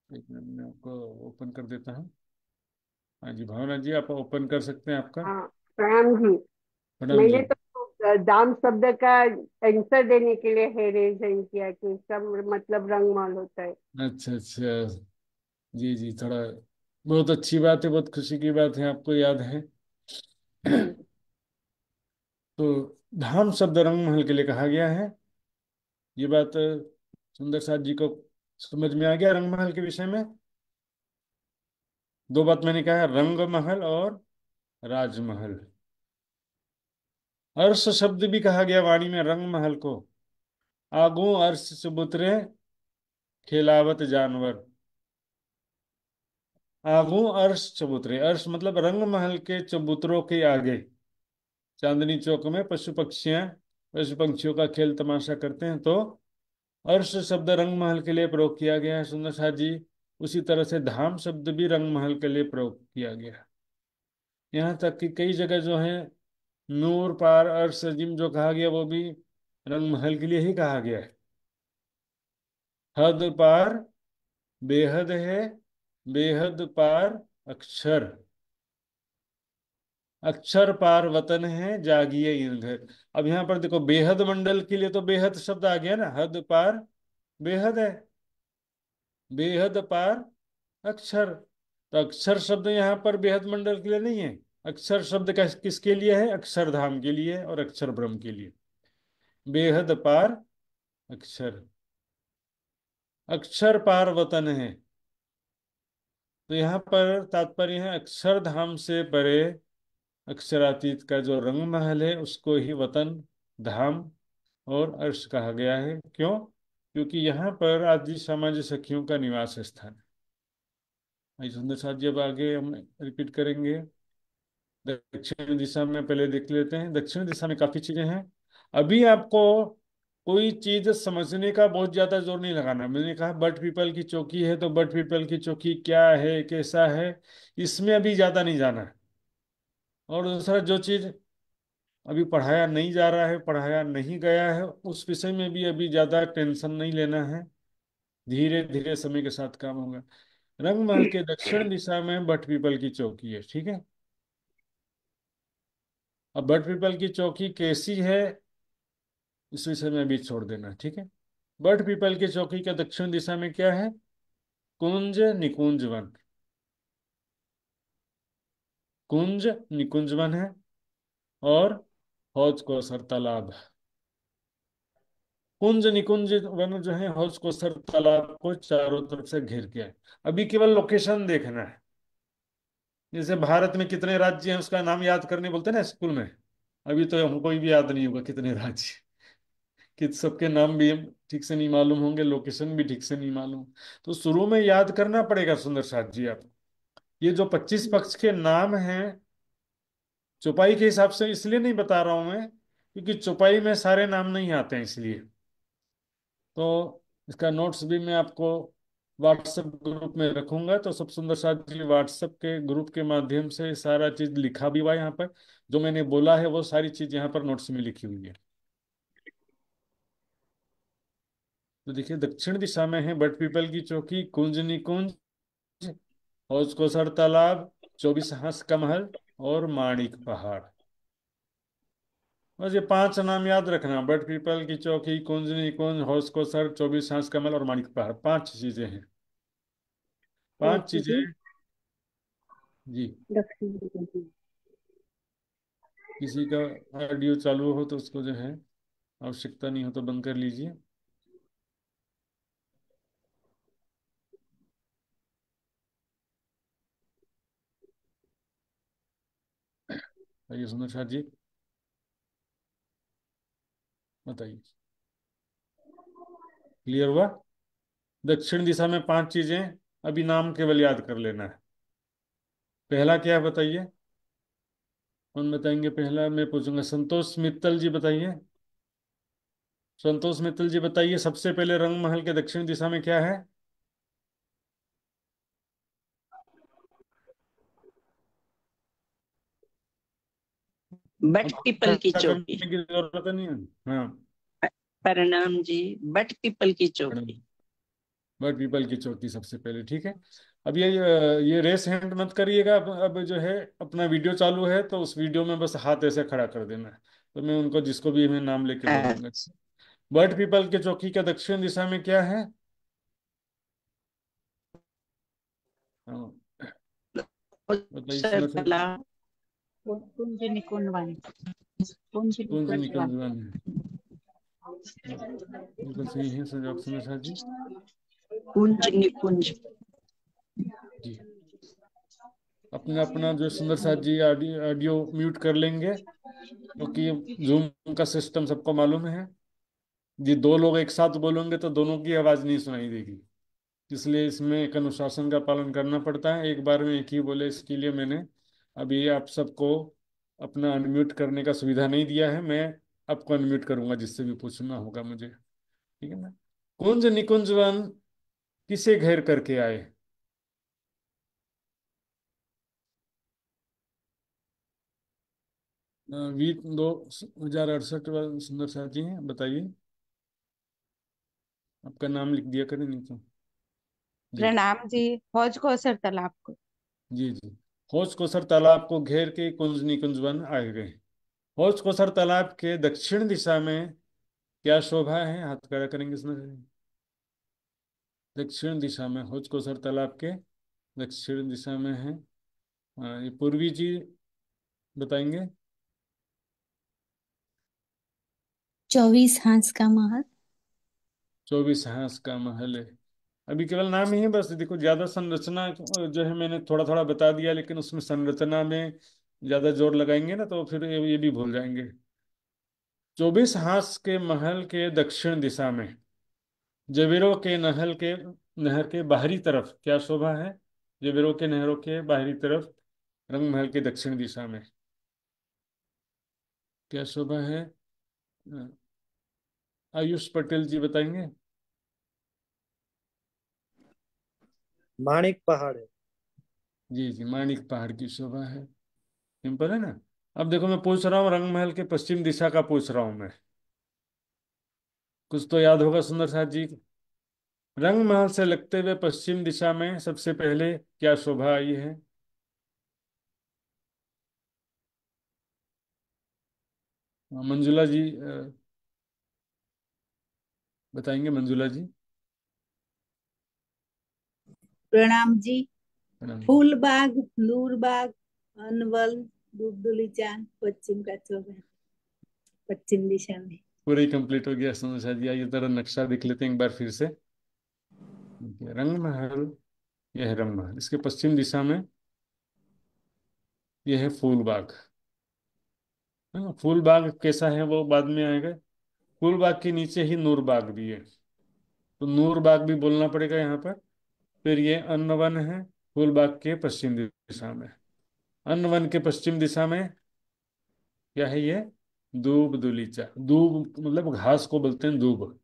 एक मिनट में आपको ओपन कर देता हूँ। हाँ जी भावना जी, आप ओपन कर सकते हैं आपका। हाँ, प्रणाम जी। मैडम मैंने जी। तो दाम शब्द का आंसर देने के लिए है रेज हैंड किया कि इसका मतलब रंगमाल होता है। अच्छा अच्छा। जी जी, थोड़ा बहुत अच्छी बात है, बहुत खुशी की बात है, आपको याद है। हाँ जी। तो धाम शब्द रंग महल के लिए कहा गया है। ये बात सुंदर साथ जी को समझ में आ गया रंग महल के विषय में। दो बात मैंने कहा है, रंग महल और राजमहल। अर्श शब्द भी कहा गया वाणी में रंग महल को। आगू अर्श चबूतरे खेलावत जानवर। आगू अर्श चबूतरे, अर्श मतलब रंग महल के चबूतरों के आगे चांदनी चौक में पशु पंछियों का खेल तमाशा करते हैं, तो अर्श शब्द रंग महल के लिए प्रयोग किया गया है सुंदर साथ जी। उसी तरह से धाम शब्द भी रंग महल के लिए प्रयोग किया गया है। यहाँ तक कि कई जगह जो है नूर पार अर्श जिम जो कहा गया वो भी रंग महल के लिए ही कहा गया है। हद पार बेहद है, बेहद पार अक्षर, अक्षर पार वतन है जागिए इन घर। अब यहाँ पर देखो बेहद मंडल के लिए तो बेहद शब्द आ गया ना, हद पार बेहद है, बेहद पार अक्षर। तो अक्षर शब्द यहाँ पर बेहद मंडल के लिए नहीं है। अक्षर शब्द का किसके लिए है? अक्षरधाम के लिए और अक्षर ब्रह्म के लिए। बेहद पार अक्षर, अक्षर पार वतन है। तो यहाँ पर तात्पर्य है अक्षरधाम से परे अक्षरातीत का जो रंग महल है उसको ही वतन, धाम और अर्श कहा गया है। क्यों? क्योंकि यहाँ पर आदि समाज सखियों का निवास स्थान है। आइए सुंदर साथ जी, अब आगे हम रिपीट करेंगे। दक्षिण दिशा में पहले देख लेते हैं। दक्षिण दिशा में काफी चीजें हैं। अभी आपको कोई चीज समझने का बहुत ज्यादा जोर नहीं लगाना। मैंने कहा बट पीपल की चौकी है, तो बट पीपल की चौकी क्या है, कैसा है, इसमें अभी ज्यादा नहीं जाना है। और दूसरा, जो चीज अभी पढ़ाया नहीं जा रहा है, पढ़ाया नहीं गया है, उस विषय में भी अभी ज्यादा टेंशन नहीं लेना है। धीरे धीरे समय के साथ काम होगा। रंगमहल के दक्षिण दिशा में बट पीपल की चौकी है, ठीक है। अब बट पीपल की चौकी कैसी है इस विषय में भी छोड़ देना, ठीक है। बट पीपल की चौकी के दक्षिण दिशा में क्या है? कुंज निकुंज वन। कुंज निकुंज वन है और हौज कौसर तालाब। कुंज निकुंज वन जो है हौज कौसर तालाब को चारों तरफ से घेर के है। अभी केवल लोकेशन देखना है। जैसे भारत में कितने राज्य हैं उसका नाम याद करने बोलते हैं ना स्कूल में। अभी तो हमको भी याद नहीं होगा कितने राज्य, कि सबके नाम भी हम ठीक से नहीं मालूम होंगे, लोकेशन भी ठीक से नहीं मालूम। तो शुरू में याद करना पड़ेगा सुंदर साथ जी आप। ये जो 25 पक्ष के नाम हैं चौपाई के हिसाब से इसलिए नहीं बता रहा हूं मैं, क्योंकि चौपाई में सारे नाम नहीं आते हैं इसलिए। तो इसका नोट्स भी मैं आपको व्हाट्सएप ग्रुप में रखूंगा, तो सब सुंदर साथ जी व्हाट्सएप के ग्रुप के माध्यम से सारा चीज लिखा भी हुआ है यहाँ पर। जो मैंने बोला है वो सारी चीज यहाँ पर नोट्स में लिखी हुई है। तो देखिए, दक्षिण दिशा में है बट पीपल की चौकी, कुंज निकुंज, हौज को सर तालाब, 24 हांस का महल और माणिक पहाड़। बस ये 5 नाम याद रखना, बट पीपल की चौकी, कुंज निकुंज, हौज को सर, 24 हांस का महल और माणिक पहाड़। 5 चीजें हैं, 5 चीजें। ओके जी। जी। किसी का ऑडियो चालू हो तो उसको जो है आवश्यकता नहीं हो तो बंद कर लीजिए। आइए सुंदर साथ जी, बताइए। क्लियर हुआ? दक्षिण दिशा में 5 चीजें, अभी नाम केवल याद कर लेना है। पहला क्या है बताइए? कौन बताएंगे? पहला मैं पूछूंगा, संतोष मित्तल जी बताइए। संतोष मित्तल जी बताइए, सबसे पहले रंग महल के दक्षिण दिशा में क्या है? बट अब पीपल की खड़ा चौकी। करने की जरूरत नहीं है। हाँ। प्रणाम जी। बट पीपल की चौकी। बट पीपल की चौकी सबसे पहले, ठीक है। अब ये रेस हैंड मत करिएगा। अब जो है अपना वीडियो चालू है तो उस वीडियो में बस हाथ ऐसे खड़ा कर देना है, तो मैं उनको जिसको भी मैं नाम लेके बोलूंगा। अच्छा। बट पीपल के चौकी का दक्षिण दिशा में क्या है? हाँ, बताइए सर सुंदर सर। तालाब। कुंज निकुंज वन। कुंज कुंज निकुंज वन। निकुंज वन है। बिल्कुल सही है सर, आप सुंदर सर जी। कुंज निकुंज। जी। अपना अपना जो सुंदर साथ जी ऑडियो ऑडियो म्यूट कर लेंगे, क्योंकि जूम का सिस्टम सबको मालूम है। जी, 2 लोग एक साथ बोलेंगे तो दोनों की आवाज नहीं सुनाई देगी, इसलिए इसमें एक अनुशासन का पालन करना पड़ता है। एक बार में एक ही बोले, इसके लिए मैंने अभी आप सबको अपना अनम्यूट करने का सुविधा नहीं दिया है। मैं आपको अनम्यूट करूंगा जिससे भी पूछना होगा मुझे, ठीक है ना? कुंज निकुंज वन किसे घेर करके आए? वीर 2068 सुंदर साथ जी हैं, बताइए। आपका नाम लिख दिया करें नहीं तो। जी। प्रणाम जी। हौज को सर तालाब को। जी जी। हौज कोसर तालाब को घेर के कुंज निकुंज वन आए गए। हौज कोसर तालाब के दक्षिण दिशा में क्या शोभा है? हाथ खड़ा करेंगे इसमें। दक्षिण दिशा में हौज कोसर तालाब के दक्षिण दिशा में है, ये पूर्वी जी बताएंगे। 24 हांस का महल। 24 हांस का महल है। अभी केवल नाम ही है बस, देखो ज्यादा संरचना जो है मैंने थोड़ा थोड़ा बता दिया, लेकिन उसमें संरचना में ज्यादा जोर लगाएंगे ना तो फिर ये भी भूल जाएंगे। 24 हांस के महल के दक्षिण दिशा में जवेरों के नहर के बाहरी तरफ क्या शोभा है? जवेरों के नहरों के बाहरी तरफ रंग महल के दक्षिण दिशा में क्या शोभा है? आयुष पटेल जी बताएंगे। माणिक पहाड़ है। जी जी, माणिक पहाड़ की शोभा है। सिंपल है ना? अब देखो, मैं पूछ रहा हूँ रंग महल के पश्चिम दिशा का पूछ रहा हूँ मैं, कुछ तो याद होगा सुंदर साथ जी। रंग महल से लगते हुए पश्चिम दिशा में सबसे पहले क्या शोभा आई है? मंजुला जी बताएंगे, मंजुला जी। प्रणाम जी। प्रणाम। फूल बाग, नूर बाग, अनवल, दुलदुली चांद, पश्चिम का चौराहा, पश्चिम दिशा में। पूरा ही कंप्लीट हो गया सुंदर साथ जी। आइए जरा नक्शा देख लेते हैं एक बार फिर से। रंग महल, यह है रंग महल, इसके पश्चिम दिशा में यह है फूल बाग, है ना? फूल बाग कैसा है वो बाद में आएगा। फूल बाग के नीचे ही नूर बाग भी है, तो नूर बाग भी बोलना पड़ेगा यहाँ पर। फिर ये अन्न वन है फूल बाग के पश्चिम दिशा में। अन्न वन के पश्चिम दिशा में क्या है ये? दूब दुलीचा, दूब मतलब घास को बोलते हैं दूब।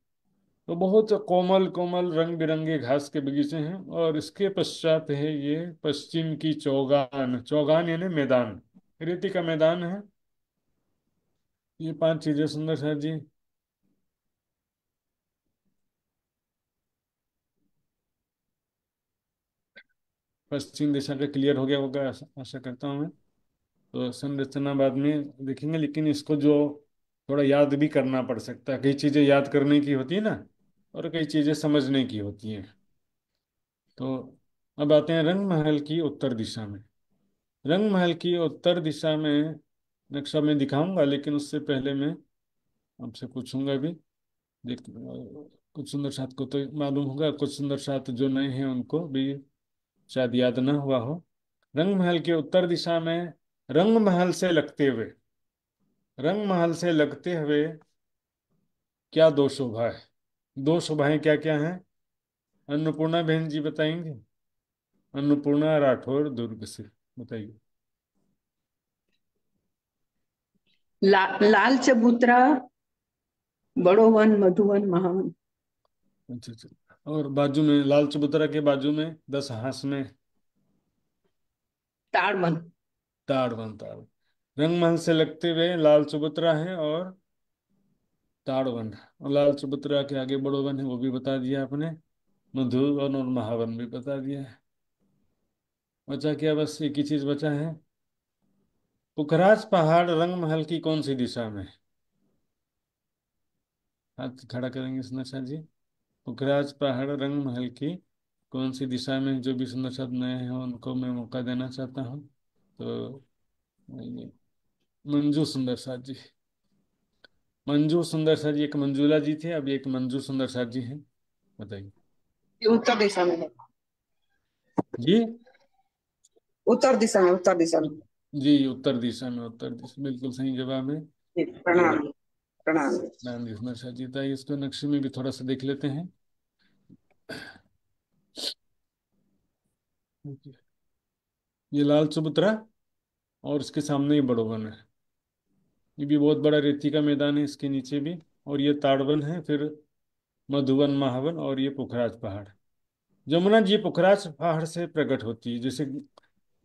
तो बहुत कोमल कोमल रंग बिरंगे घास के बगीचे हैं। और इसके पश्चात है ये पश्चिम की चौगान, चौगान यानी मैदान, रेती का मैदान है। ये पांच चीजें सुंदर सर जी। पश्चिम दिशा का क्लियर हो गया होगा, आशा करता हूँ मैं। तो संरचना बाद में देखेंगे, लेकिन इसको जो थोड़ा याद भी करना पड़ सकता है, कई चीजें याद करने की होती है ना, और कई चीजें समझने की होती हैं। तो अब आते हैं रंग महल की उत्तर दिशा में। रंग महल की उत्तर दिशा में नक्शा मैं दिखाऊंगा, लेकिन उससे पहले मैं आपसे पूछूंगा भी। देख, कुछ सुंदर साथ को तो मालूम होगा, कुछ सुंदर साथ जो नए हैं उनको भी शायद याद ना हुआ हो। रंग महल के उत्तर दिशा में रंग महल से लगते हुए, रंग महल से लगते हुए क्या दो शोभा है? दो शोभाएं क्या क्या हैं? अन्नपूर्णा बहन जी बताएंगे। अन्नपूर्णा राठौर दुर्ग से, बताइए। लाल चबूतरा, बड़ो वन, मधुवन, महावन। अच्छा अच्छा। और बाजू में लाल चबूतरा के बाजू में 10 हाथ में ताड़वन। ताड़वन, ताड़। रंगमहल से लगते हुए लाल चबूतरा है और ताड़वन। और लाल चबूतरा के आगे बड़ोवन है, वो भी बता दिया आपने। मधुवन और महावन भी बता दिया है। बचा क्या? बस एक ही चीज बचा है। पुखराज पहाड़ रंगमहल की कौन सी दिशा में है? हाथ खड़ा करेंगे सुंदर साथ जी। पुखराज पहाड़ रंगमहल की कौन सी दिशा में? जो भी सुंदर साथ नए हैं उनको मैं मौका देना चाहता हूँ। तो ये मंजू सुंदर साथ जी। मंजू सुंदर साथ जी, एक मंजूला जी थे, अब एक मंजू सुंदर साथ जी हैं। बताइए। ये उत्तर दिशा में है। जी। उत्तर दिशा में, उत्तर दिशा में। जी उत्तर दिशा में, उत्तर दिशा बिल्कुल सही जवाब है। जी, तो प्रणाम। प्रणाम। ध्यान देखना चाहिए था। इसको नक्शे में भी थोड़ा सा देख लेते हैं। ये लाल चबूतरा और इसके सामने ही बड़ोवन है। ये भी बहुत बड़ा रेती का मैदान है, इसके नीचे भी। और ये ताड़वन है, फिर मधुवन, महावन, और ये पुखराज पहाड़। जमुना जी पुखराज पहाड़ से प्रकट होती है, जैसे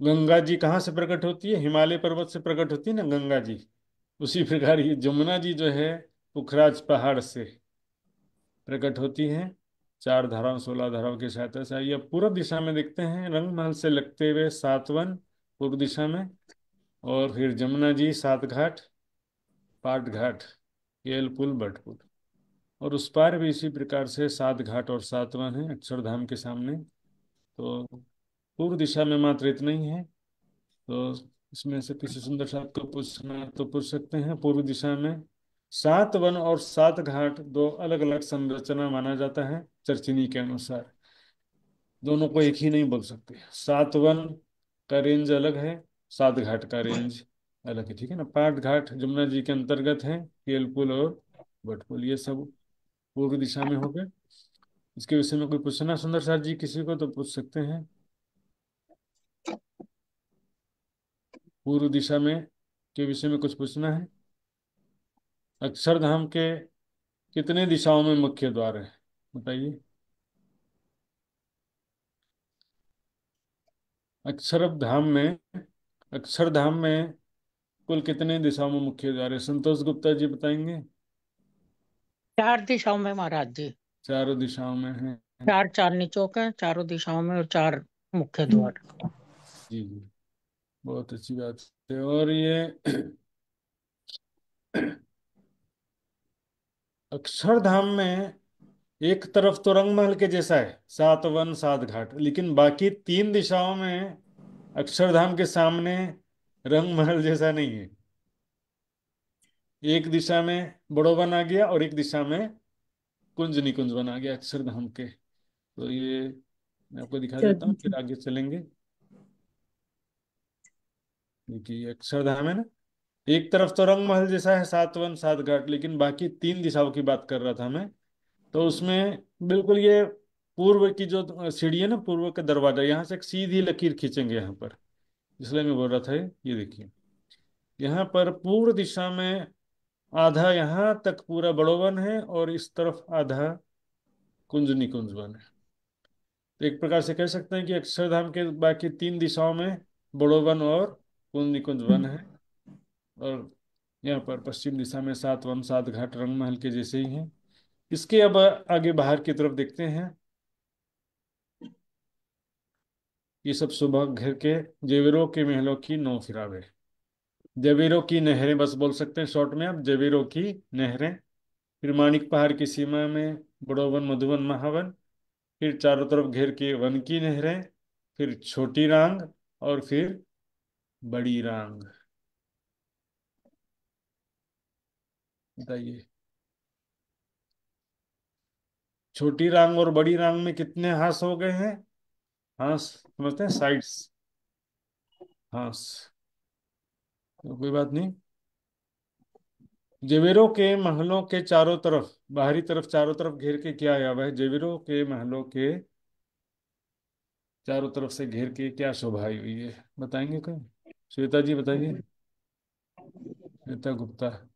गंगा जी कहाँ से प्रकट होती है? हिमालय पर्वत से प्रकट होती है ना गंगा जी। उसी प्रकार ये जमुना जी जो है पुखराज पहाड़ से प्रकट होती है। 4 धाराओं 16 धाराओं की सहायता से। आइए अब पूर्व दिशा में देखते हैं। रंगमहल से लगते हुए सातवन पूर्व दिशा में, और फिर जमुना जी, सात घाट, पाट घाट, केलपुल, बटपुल। और उस पार भी इसी प्रकार से सात घाट और सातवन है अक्षरधाम के सामने। तो पूर्व दिशा में मात्र इतना ही है। तो इसमें से किसी सुंदर साथ को पूछना है तो पूछ सकते हैं। पूर्व दिशा में सात वन और सात घाट दो अलग अलग संरचना माना जाता है चर्चिनी के अनुसार। दोनों को एक ही नहीं बोल सकते। सात वन का रेंज अलग है, सात घाट का रेंज अलग है, ठीक है ना। पाट घाट जमुना जी के अंतर्गत है, केलपुल और भटपुल ये सब पूर्व दिशा में हो गए। इसके विषय में कोई पूछना सुंदर साथ जी किसी को तो पूछ सकते हैं। पूर्व दिशा में के विषय में कुछ पूछना है? अक्षरधाम के कितने दिशाओं में मुख्य द्वार है? बताइए। अक्षरधाम में, अक्षरधाम में कुल कितने दिशाओं में मुख्य द्वार है? संतोष गुप्ता जी बताएंगे। चार दिशाओं में महाराज जी। चारों दिशाओं में है। चार चांदनी चौक है चारों दिशाओं में, और चार मुख्य द्वार। जी जी, बहुत अच्छी बात है। और ये अक्षरधाम में एक तरफ तो रंगमहल के जैसा है, सात वन सात घाट, लेकिन बाकी तीन दिशाओं में अक्षरधाम के सामने रंगमहल जैसा नहीं है। एक दिशा में बड़ोवन आ गया और एक दिशा में कुंज निकुंज बना गया अक्षरधाम के। तो ये मैं आपको दिखा देता हूँ, फिर आगे चलेंगे। देखिए अक्षरधाम है ना, एक तरफ तो रंग महल जैसा है, सात वन सात घाट, लेकिन बाकी तीन दिशाओं की बात कर रहा था मैं। तो उसमें बिल्कुल ये पूर्व की जो सीढ़ी है ना, पूर्व का दरवाजा, यहाँ से एक सीधी लकीर खींचेंगे यहाँ पर। इसलिए मैं बोल रहा था ये देखिए यहाँ पर पूर्व दिशा में आधा यहाँ तक पूरा बड़ोवन है और इस तरफ आधा कुंज निकुंज वन है। तो एक प्रकार से कह सकते हैं कि अक्षरधाम के बाकी तीन दिशाओं में बड़ोवन और कुंज निकुंज वन है। और यहाँ पर पश्चिम दिशा में सात वन सात घाट रंग महल के जैसे ही हैं। इसके अब आगे बाहर की तरफ देखते हैं। ये सब सुबह घर के जेवरों के महलों की नौ फिरावे। जवेरों की नहरें बस बोल सकते हैं शॉर्ट में आप, जवेरों की नहरें। फिर माणिक पहाड़ की सीमा में बड़ोवन मधुवन महावन। फिर चारों तरफ घेर के वन की नहरें। फिर छोटी रांग और फिर बड़ी रांग। बताइए, छोटी रांग और बड़ी रांग में कितने हास हो गए हैं? हास समझते हैं, साइड्स, हास। तो कोई बात नहीं। जेवेरों के महलों के चारों तरफ, बाहरी तरफ चारों तरफ घेर के क्या आया हुआ है? जेवेरों के महलों के चारों तरफ से घेर के क्या शोभा आई हुई है, बताएंगे कोई? श्वेता जी बताइए, श्वेता गुप्ता।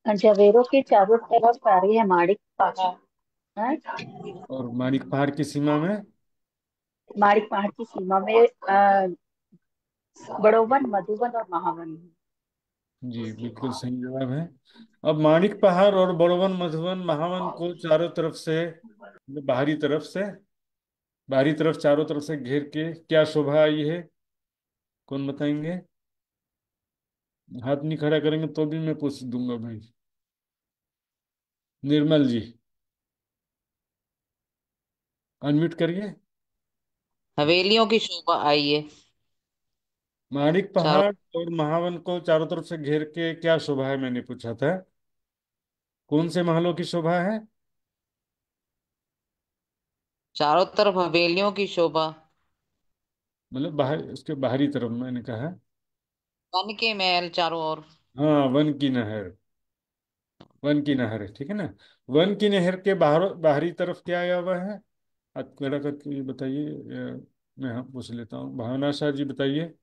जवेरों के चारों तरफ आ रही है माणिक पहाड़। हाँ? और माणिक पहाड़ की सीमा में? माणिक पहाड़ की सीमा में बड़ोवन मधुवन और महावन। जी बिल्कुल सही जवाब है। अब माणिक पहाड़ और बड़वन मधुवन महावन को चारों तरफ से, बाहरी तरफ से, बाहरी तरफ चारों तरफ से घेर के क्या शोभा आई है? कौन बताएंगे? हाथ नहीं खड़ा करेंगे तो भी मैं पूछ दूंगा भाई। निर्मल जी, अनम्यूट करिए। हवेलियों की शोभा आई है माणिक चारों। पहाड़ और महावन को चारों तरफ से घेर के क्या शोभा है, मैंने पूछा था। कौन से महलों की शोभा है? चारों तरफ हवेलियों की शोभा। मतलब बाहर, उसके बाहरी तरफ मैंने कहा। वन के महल चारों ओर। हाँ, वन की नहर। वन की नहर है, ठीक है ना। वन की नहर के बाहर, बाहरी तरफ क्या आया हुआ है? आप खड़ा करके ये बताइए। मैं हाँ पूछ लेता हूँ, भावना शाह जी बताइए।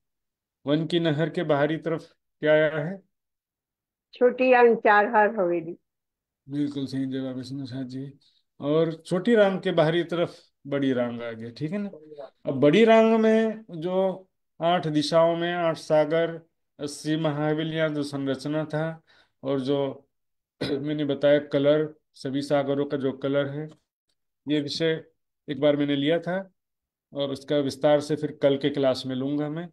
वन की नहर के बाहरी तरफ क्या आया है? छोटी अंग चार हर हवेली। बिल्कुल सही जवाब है सुनो शाह जी। और छोटी रांग के बाहरी तरफ बड़ी रांग आ गया, ठीक है ना। अब बड़ी रांग में जो आठ दिशाओं में आठ सागर, 80 महावेलियां जो संरचना था, और जो मैंने बताया कलर, सभी सागरों का जो कलर है, ये विषय एक बार मैंने लिया था। और उसका विस्तार से फिर कल के क्लास में लूंगा मैं।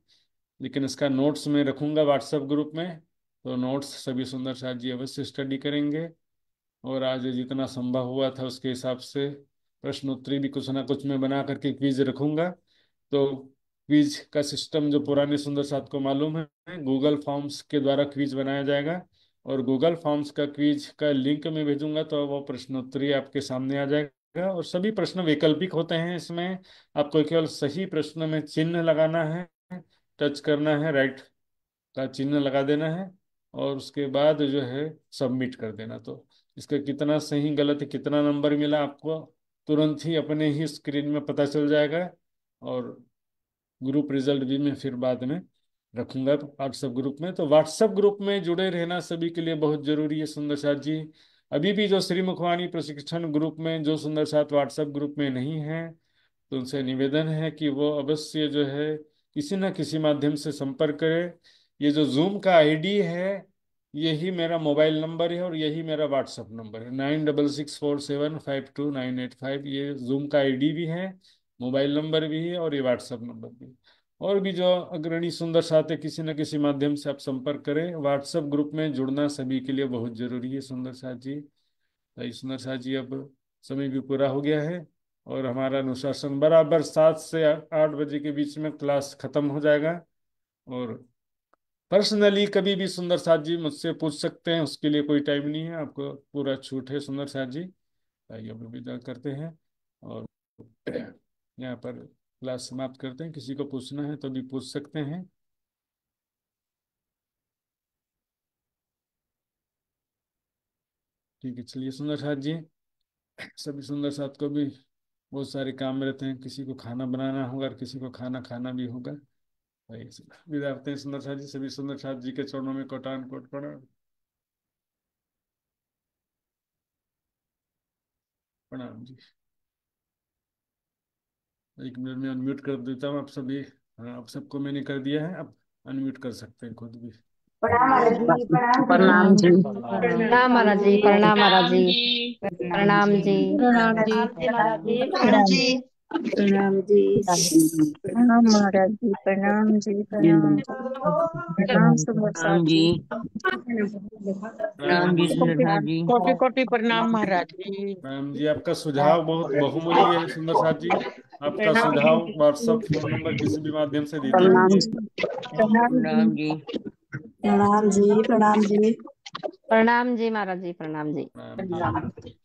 लेकिन इसका नोट्स में रखूंगा व्हाट्सएप ग्रुप में। तो नोट्स सभी सुंदर साथ जी अवश्य स्टडी करेंगे। और आज जितना संभव हुआ था उसके हिसाब से प्रश्नोत्तरी भी कुछ ना कुछ मैं बना करके क्विज रखूंगा। तो क्विज का सिस्टम जो पुराने सुंदर साथ को मालूम है, गूगल फॉर्म्स के द्वारा क्विज बनाया जाएगा। और गूगल फॉर्म्स का क्विज का लिंक मैं भेजूंगा तो वो प्रश्नोत्तरी आपके सामने आ जाएगा। और सभी प्रश्न वैकल्पिक होते हैं इसमें। आपको केवल सही प्रश्न में चिन्ह लगाना है, टच करना है, राइट का चिन्ह लगा देना है, और उसके बाद जो है सबमिट कर देना। तो इसका कितना सही गलत कितना नंबर मिला आपको तुरंत ही अपने ही स्क्रीन में पता चल जाएगा। और ग्रुप रिजल्ट भी मैं फिर बाद में रखूंगा व्हाट्सएप ग्रुप में। तो व्हाट्सएप ग्रुप में जुड़े रहना सभी के लिए बहुत जरूरी है सुंदर साथ जी। अभी भी जो श्री मुखवाणी प्रशिक्षण ग्रुप में जो सुंदर साथ व्हाट्सएप ग्रुप में नहीं है, तो उनसे निवेदन है कि वो अवश्य जो है किसी न किसी माध्यम से संपर्क करें। ये जो जूम का आईडी है, यही मेरा मोबाइल नंबर है और यही मेरा व्हाट्सएप नंबर है, 9664752985। ये जूम का आईडी भी है, मोबाइल नंबर भी है और ये व्हाट्सएप नंबर भी है। और भी जो अग्रणी सुंदर साथी किसी न किसी माध्यम से आप संपर्क करें। व्हाट्सएप ग्रुप में जुड़ना सभी के लिए बहुत जरूरी है सुंदर साथ जी। भाई सुंदर साथ जी, अब समय भी पूरा हो गया है और हमारा अनुशासन बराबर 7 से 8 बजे के बीच में क्लास खत्म हो जाएगा। और पर्सनली कभी भी सुंदर साथ जी मुझसे पूछ सकते हैं, उसके लिए कोई टाइम नहीं है, आपको पूरा छूट है सुंदर साथ जी। आइए अब विदा करते हैं और यहाँ पर क्लास समाप्त करते हैं। किसी को पूछना है तो भी पूछ सकते हैं। ठीक है, चलिए सुंदर साथ जी, सभी सुंदर साथ को भी बहुत सारे काम रहते हैं, किसी को खाना बनाना होगा और किसी को खाना खाना भी होगा। भाई विदा करते हैं सुंदर साथ जी, सभी सुंदर साथ जी के चरणों में कोटान कोट प्रणाम। प्रणाम जी। एक मिनट में अनम्यूट कर देता हूँ आप सभी। हाँ, आप सबको मैंने कर दिया है, अब अनम्यूट कर सकते हैं खुद भी। प्रणाम महाराज जी, प्रणाम प्रणाम जी। प्रणाम महाराज जी, प्रणाम महाराज जी, प्रणाम जी। प्रणाम जी। प्रणाम जी। प्रणाम जी। प्रणाम जी। प्रणाम महाराज जी, प्रणाम जी, प्रणाम जी। प्रणाम सुबह साथ प्रणाम जी। जी। राम प्रणाम जी जी। सुंदर साथ जी। कोटि कोटि प्रणाम महाराज जी। राम जी, आपका सुझाव बहुत बहुमूल्य है सुंदर साथ जी। आपका प्रणाम जी। सुझाव व्हाट्सएप फोन नंबर किसी भी माध्यम से दीजिए प्रणाम मुझे। जी। प्रणाम जी। प्रणाम जी। प्रणाम जी। प्रणाम जी। प्रणाम जी महाराज जी, प्रणाम जी। राम जी।